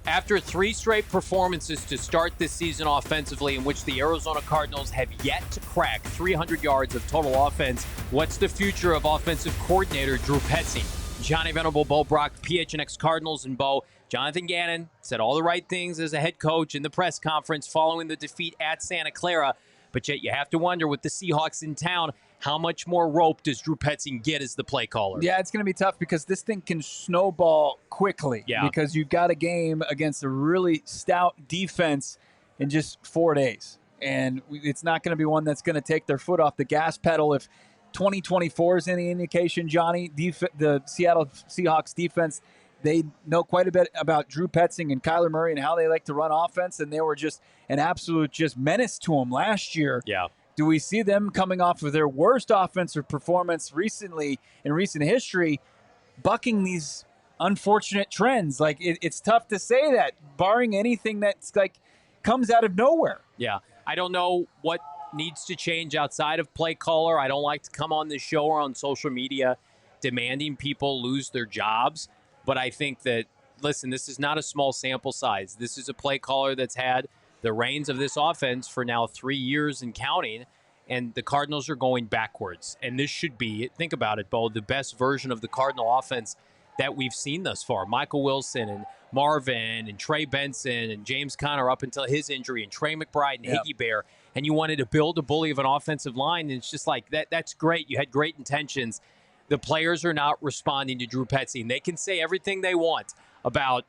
After 3 straight performances to start this season offensively in which the Arizona Cardinals have yet to crack 300 yards of total offense, what's the future of offensive coordinator Drew Petzing? Johnny Venerable, Bo Brock, PHNX Cardinals, and Bo. Jonathan Gannon said all the right things as a head coach in the press conference following the defeat at Santa Clara. But yet you have to wonder, with the Seahawks in town, how much more rope does Drew Petzing get as the play caller? Yeah, it's going to be tough because this thing can snowball quickly. Yeah. Because you've got a game against a really stout defense in just 4 days. And it's not going to be one that's going to take their foot off the gas pedal. If 2024 is any indication, Johnny, the Seattle Seahawks defense, they know quite a bit about Drew Petzing and Kyler Murray and how they like to run offense, and they were just an absolute just menace to them last year. Yeah. Do we see them coming off of their worst offensive performance recently in recent history, bucking these unfortunate trends? Like, it's tough to say that, barring anything that's like comes out of nowhere. Yeah. I don't know what needs to change outside of play caller. I don't like to come on this show or on social media demanding people lose their jobs. But I think that, listen, this is not a small sample size. This is a play caller that's had the reins of this offense for now 3 years and counting, and the Cardinals are going backwards. And this should be, think about it, Bo, the best version of the Cardinal offense that we've seen thus far. Michael Wilson and Marvin and Trey Benson and James Conner up until his injury, and Trey McBride and Higgy Bear. And you wanted to build a bully of an offensive line, and it's just like, that's great. You had great intentions. The players are not responding to Drew Petzing. They can say everything they want about,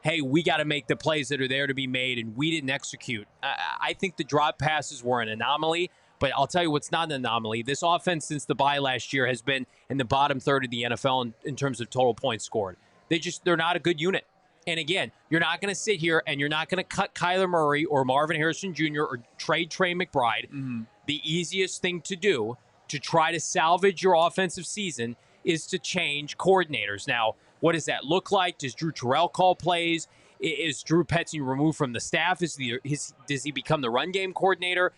hey, we got to make the plays that are there to be made, and we didn't execute. I think the drop passes were an anomaly, but I'll tell you what's not an anomaly. This offense since the bye last year has been in the bottom third of the NFL in terms of total points scored. They're not a good unit. And again, you're not going to sit here and you're not going to cut Kyler Murray or Marvin Harrison Jr. or trade Trey McBride. Mm-hmm. The easiest thing to do to try to salvage your offensive season is to change coordinators. Now, what does that look like? Does Drew Terrell call plays? Is Drew Petzing removed from the staff? Does he become the run game coordinator?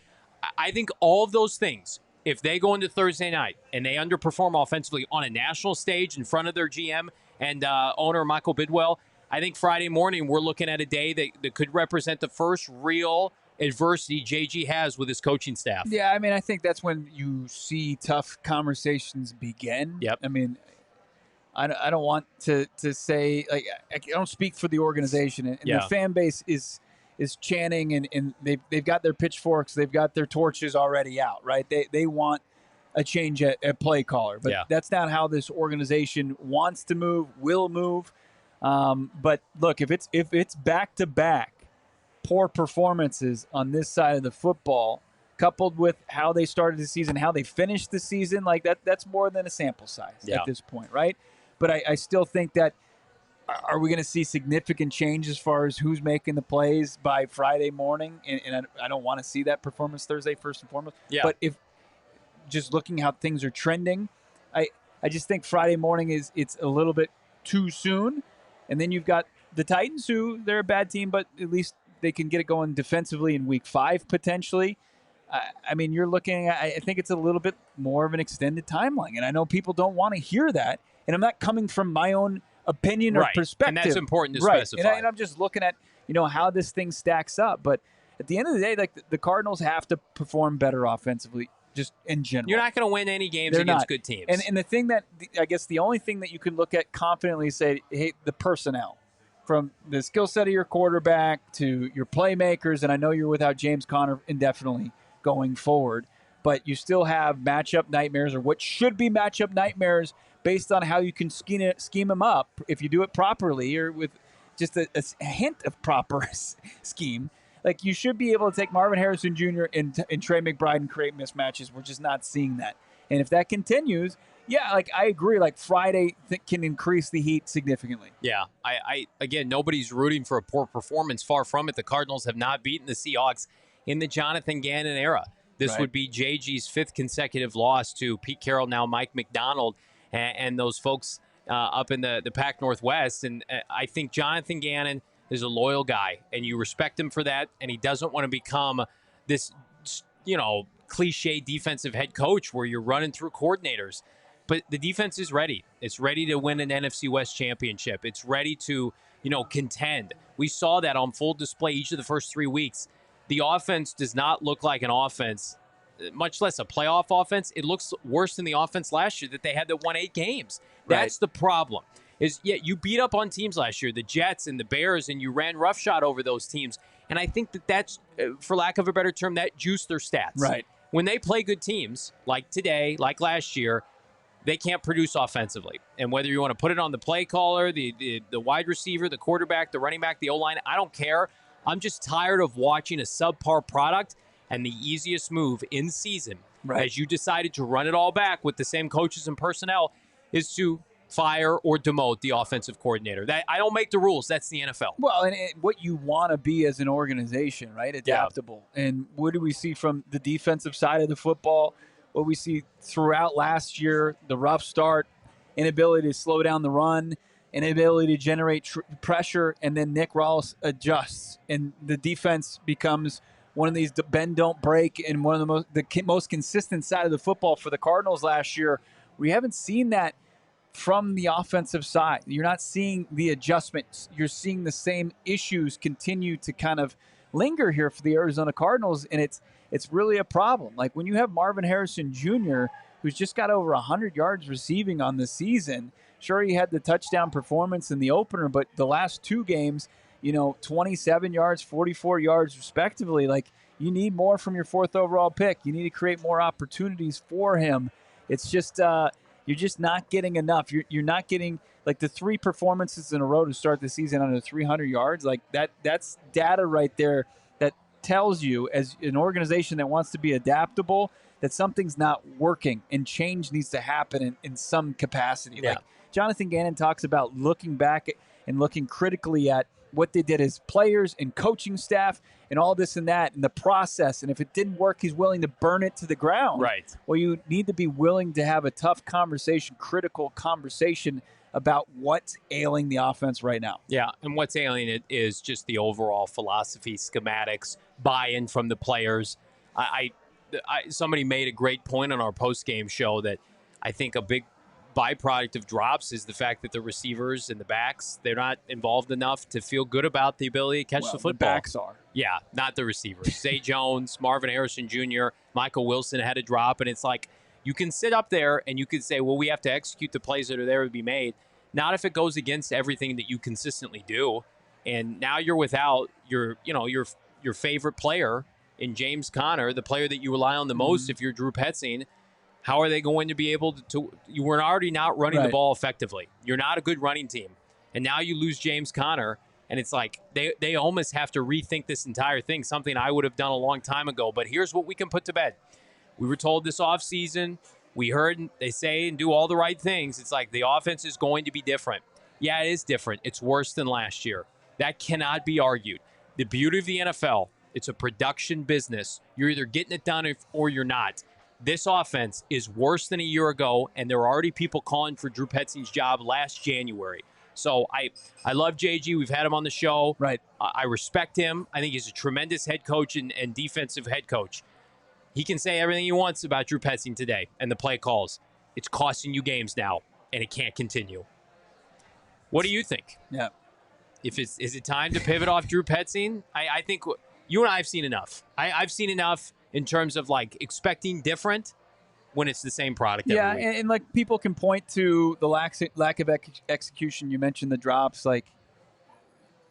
I think all of those things, if they go into Thursday night and they underperform offensively on a national stage in front of their GM and owner Michael Bidwell, I think Friday morning we're looking at a day that could represent the first real adversity JG has with his coaching staff. Yeah, I mean, I think that's when you see tough conversations begin. Yep. I mean, I don't want to say, like, I don't speak for the organization, and the fan base is chanting, and they've got their pitchforks, they've got their torches already out, right? They want a change at play caller, but that's not how this organization wants to move, will move. But look, if it's back-to-back poor performances on this side of the football, coupled with how they started the season, how they finished the season, like that's more than a sample size at this point, right? But I still think that, are we going to see significant change as far as who's making the plays by Friday morning? And I don't want to see that performance Thursday first and foremost. Yeah. But if just looking how things are trending, I just think Friday morning it's a little bit too soon. And then you've got the Titans, who they're a bad team, but at least they can get it going defensively in week 5 potentially. I mean, you're looking at, I think it's a little bit more of an extended timeline. And I know people don't want to hear that. And I'm not coming from my own opinion or perspective. And that's important to specify. And I'm just looking at, how this thing stacks up. But at the end of the day, like, the Cardinals have to perform better offensively, just in general. You're not going to win any games against good teams. And the thing that, I guess the only thing that you can look at confidently say, hey, the personnel. From the skill set of your quarterback to your playmakers, and I know you're without James Conner indefinitely going forward, but you still have matchup nightmares, or what should be matchup nightmares, based on how you can scheme them up if you do it properly, or with just a hint of proper scheme. Like, you should be able to take Marvin Harrison Jr. and Trey McBride and create mismatches. We're just not seeing that. And if that continues, like, I agree. Like, Friday can increase the heat significantly. Yeah. I again, nobody's rooting for a poor performance. Far from it. The Cardinals have not beaten the Seahawks in the Jonathan Gannon era. This would be JG's 5th consecutive loss to Pete Carroll, now Mike McDonald, and those folks up in the Pac Northwest. And I think Jonathan Gannon is a loyal guy, and you respect him for that. And he doesn't want to become this, cliche defensive head coach where you're running through coordinators. But the defense is ready. It's ready to win an NFC West championship. It's ready to, contend. We saw that on full display each of the first 3 weeks. The offense does not look like an offense, much less a playoff offense. It looks worse than the offense last year that they had that won 8 games. That's the problem. You beat up on teams last year, the Jets and the Bears, and you ran roughshod over those teams. And I think that's, for lack of a better term, that juiced their stats. Right. When they play good teams, like today, like last year, they can't produce offensively. And whether you want to put it on the play caller, the wide receiver, the quarterback, the running back, the O-line, I don't care. I'm just tired of watching a subpar product, and the easiest move in season, as you decided to run it all back with the same coaches and personnel, is to fire or demote the offensive coordinator. That I don't make the rules. That's the NFL. Well, and what you want to be as an organization, right? Adaptable. Yeah. And what do we see from the defensive side of the football? What we see throughout last year, the rough start, inability to slow down the run, inability to generate pressure, and then Nick Rawls adjusts, and the defense becomes one of these bend don't break, and one of the most consistent side of the football for the Cardinals last year. We haven't seen that from the offensive side. You're not seeing the adjustments. You're seeing the same issues continue to kind of linger here for the Arizona Cardinals, and it's really a problem. Like when you have Marvin Harrison Jr., who's just got over 100 yards receiving on the season. Sure, he had the touchdown performance in the opener, but the last 2 games, 27 yards, 44 yards respectively. Like, you need more from your 4th overall pick. You need to create more opportunities for him. It's just you're just not getting enough. You're not getting, like, the 3 performances in a row to start the season under 300 yards. Like, that's data right there that tells you, as an organization that wants to be adaptable, that something's not working and change needs to happen in some capacity. Yeah. Like Jonathan Gannon talks about looking back and looking critically at what they did as players and coaching staff and all this and that and the process. And if it didn't work, he's willing to burn it to the ground. Right. Well, you need to be willing to have a tough conversation, critical conversation about what's ailing the offense right now. Yeah, and what's ailing it is just the overall philosophy, schematics, buy-in from the players. Somebody made a great point on our post-game show that I think a big byproduct of drops is the fact that the receivers and the backs, they're not involved enough to feel good about the ability to catch the football. The backs are. Yeah, not the receivers. Zay Jones, Marvin Harrison Jr., Michael Wilson had a drop, and it's like you can sit up there and you can say, well, we have to execute the plays that are there to be made. Not if it goes against everything that you consistently do. And now you're without your favorite player in James Conner, the player that you rely on the most if you're Drew Petzing. How are they going to be able to you were already not running the ball effectively. You're not a good running team. And now you lose James Conner, and it's like they almost have to rethink this entire thing, something I would have done a long time ago. But here's what we can put to bed. We were told this offseason, we heard they say and do all the right things. It's like the offense is going to be different. Yeah, it is different. It's worse than last year. That cannot be argued. The beauty of the NFL, it's a production business. You're either getting it done or you're not. This offense is worse than a year ago, and there are already people calling for Drew Petzing's job last January. So I love JG. We've had him on the show. Right. I respect him. I think he's a tremendous head coach and defensive head coach. He can say everything he wants about Drew Petzing today and the play calls. It's costing you games now, and it can't continue. What do you think? Yeah. Is it time to pivot off Drew Petzing? I think you and I have seen enough. I've seen enough in terms of like expecting different when it's the same product every week. And like people can point to the lack of execution. You mentioned the drops. Like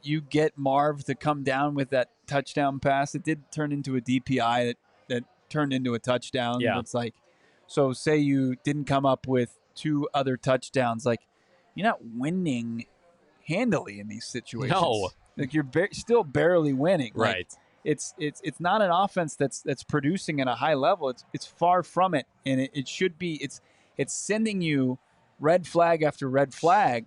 you get Marv to come down with that touchdown pass. It did turn into a DPI that turned into a touchdown. Yeah. It's like, so say you didn't come up with 2 other touchdowns. Like you're not winning handily in these situations. No. Like you're still barely winning. Right. Like, it's not an offense that's producing at a high level. It's far from it, and it should be. It's sending you red flag after red flag,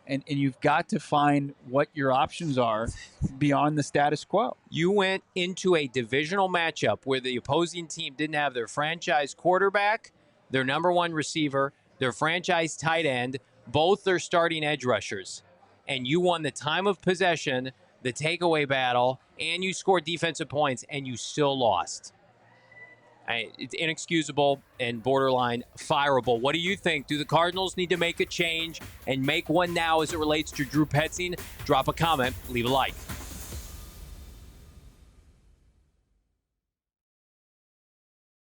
and you've got to find what your options are beyond the status quo. You went into a divisional matchup where the opposing team didn't have their franchise quarterback, their number 1 receiver, their franchise tight end, both their starting edge rushers, and you won the time of possession, the takeaway battle, and you scored defensive points, and you still lost. It's inexcusable and borderline fireable. What do you think? Do the Cardinals need to make a change and make one now as it relates to Drew Petzing? Drop a comment, leave a like.